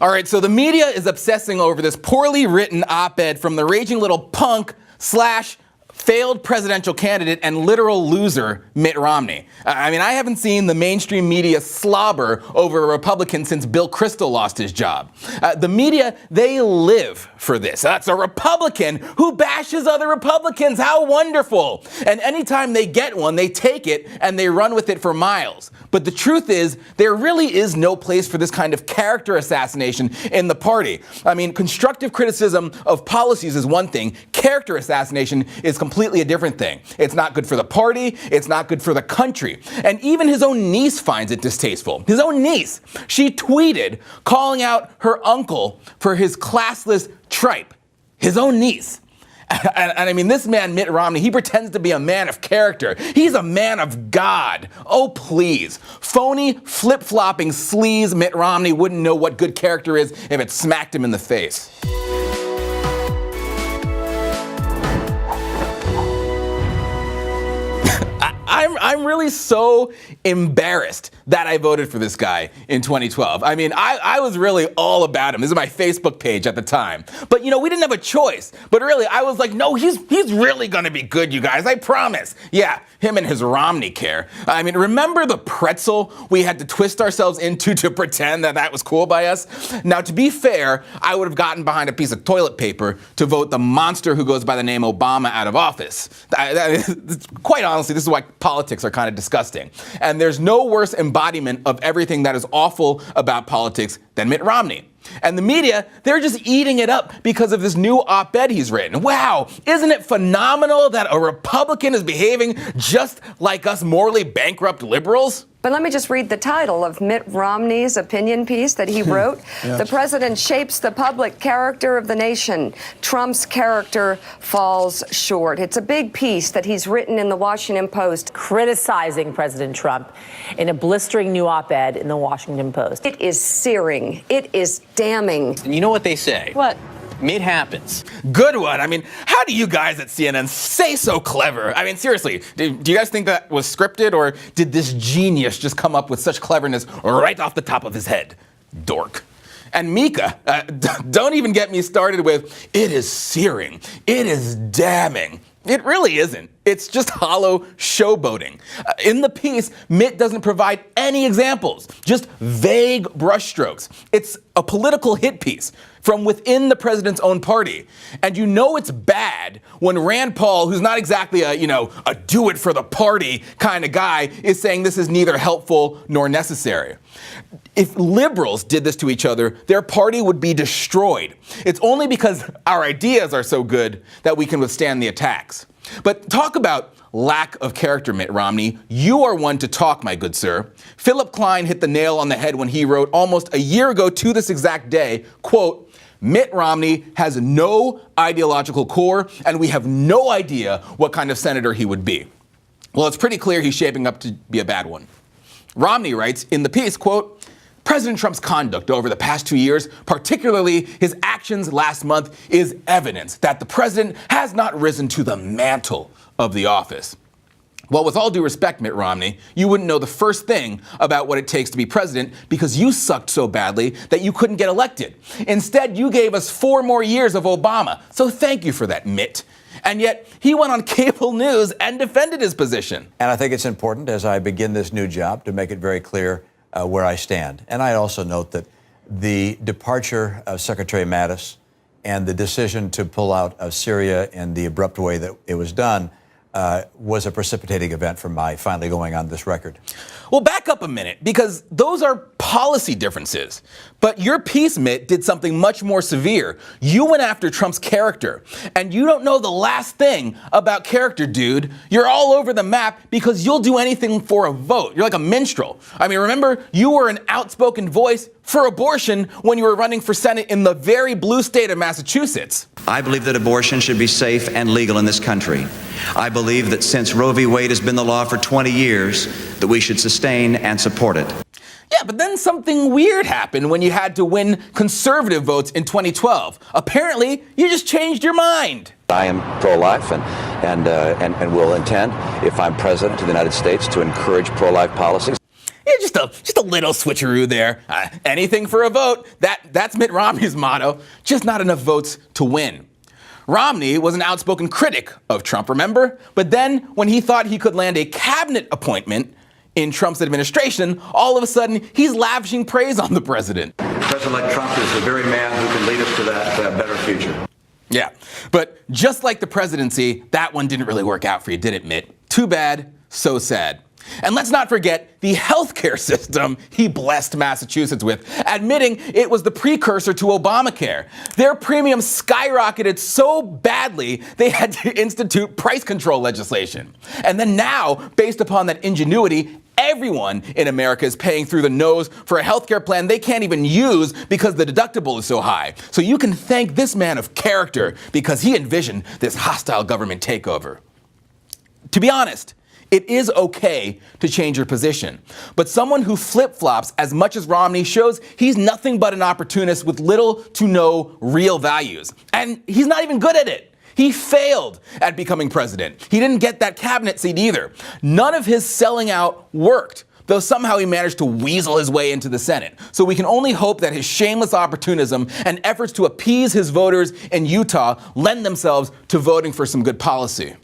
All right, so the media is obsessing over this poorly written op-ed from the raging little punk slash failed presidential candidate and literal loser, Mitt Romney. I mean, I haven't seen the mainstream media slobber over a Republican since Bill Kristol lost his job. The media, they live for this. That's a Republican who bashes other Republicans. How wonderful. And anytime they get one, they take it and they run with it for miles. But the truth is, there really is no place for this kind of character assassination in the party. I mean, constructive criticism of policies is one thing. Character assassination is completely a different thing. It's not good for the party. It's not good for the country. And even his own niece finds it distasteful. His own niece. She tweeted calling out her uncle for his classless tripe. His own niece. And I mean, this man, Mitt Romney, he pretends to be a man of character. He's a man of God. Oh, please. Phony, flip-flopping sleaze Mitt Romney wouldn't know what good character is if it smacked him in the face. I'm really so embarrassed that I voted for this guy in 2012. I mean, I was really all about him. This is my Facebook page at the time. But, you know, we didn't have a choice. But really, I was like, no, he's really going to be good, you guys. I promise. Yeah, him and his Romney care. I mean, remember the pretzel we had to twist ourselves into to pretend that that was cool by us? Now, to be fair, I would have gotten behind a piece of toilet paper to vote the monster who goes by the name Obama out of office. Quite honestly, this is why politics are kind of disgusting. And there's no worse embodiment of everything that is awful about politics than Mitt Romney. And the media, they're just eating it up because of this new op-ed he's written. Wow, isn't it phenomenal that a Republican is behaving just like us morally bankrupt liberals? But let me just read the title of Mitt Romney's opinion piece that he wrote. Yes. The president shapes the public character of the nation. Trump's character falls short. It's a big piece that he's written in the Washington Post. Criticizing President Trump in a blistering new op-ed in the Washington Post. It is searing. It is damning. And you know what they say? What? It happens. Good one. I mean, how do you guys at CNN say so clever? I mean, seriously, do you guys think that was scripted, or did this genius just come up with such cleverness right off the top of his head? Dork. And Mika, don't even get me started with, it is searing. It is damning. It really isn't. It's just hollow showboating. In the piece, Mitt doesn't provide any examples, just vague brushstrokes. It's a political hit piece from within the president's own party. And you know it's bad when Rand Paul, who's not exactly a do it for the party kind of guy, is saying this is neither helpful nor necessary. If liberals did this to each other, their party would be destroyed. It's only because our ideas are so good that we can withstand the attacks. But talk about lack of character, Mitt Romney. You are one to talk, my good sir. Philip Klein hit the nail on the head when he wrote almost a year ago to this exact day, quote, Mitt Romney has no ideological core, and we have no idea what kind of senator he would be. Well, it's pretty clear he's shaping up to be a bad one. Romney writes in the piece, quote, President Trump's conduct over the past 2 years, particularly his actions last month, is evidence that the president has not risen to the mantle of the office. Well, with all due respect, Mitt Romney, you wouldn't know the first thing about what it takes to be president because you sucked so badly that you couldn't get elected. Instead, you gave us 4 more years of Obama. So thank you for that, Mitt. And yet, he went on cable news and defended his position. And I think it's important, as I begin this new job, to make it very clear where I stand. And I also note that the departure of Secretary Mattis and the decision to pull out of Syria in the abrupt way that it was done was a precipitating event for my finally going on this record. Well, back up a minute, because those are policy differences. But your piece, Mitt, did something much more severe. You went after Trump's character. And you don't know the last thing about character, dude. You're all over the map because you'll do anything for a vote. You're like a minstrel. I mean, remember, you were an outspoken voice for abortion when you were running for Senate in the very blue state of Massachusetts. I believe that abortion should be safe and legal in this country. I believe that since Roe v. Wade has been the law for 20 years, that we should sustain and support it. Yeah, but then something weird happened when you had to win conservative votes in 2012. Apparently, you just changed your mind. I am pro-life and will intend, if I'm president of the United States, to encourage pro-life policies. You just a little switcheroo there. Anything for a vote. That's Mitt Romney's motto. Just not enough votes to win. Romney was an outspoken critic of Trump, remember? But then when he thought he could land a cabinet appointment in Trump's administration, all of a sudden he's lavishing praise on the president. President-elect Trump is the very man who can lead us to that better future. Yeah, but just like the presidency, that one didn't really work out for you, did it, Mitt? Too bad, so sad. And let's not forget the healthcare system he blessed Massachusetts with, admitting it was the precursor to Obamacare. Their premiums skyrocketed so badly they had to institute price control legislation. And then now, based upon that ingenuity, everyone in America is paying through the nose for a healthcare plan they can't even use because the deductible is so high. So you can thank this man of character because he envisioned this hostile government takeover. To be honest, it is okay to change your position. But someone who flip-flops as much as Romney shows he's nothing but an opportunist with little to no real values. And he's not even good at it. He failed at becoming president. He didn't get that cabinet seat either. None of his selling out worked, though somehow he managed to weasel his way into the Senate. So we can only hope that his shameless opportunism and efforts to appease his voters in Utah lend themselves to voting for some good policy.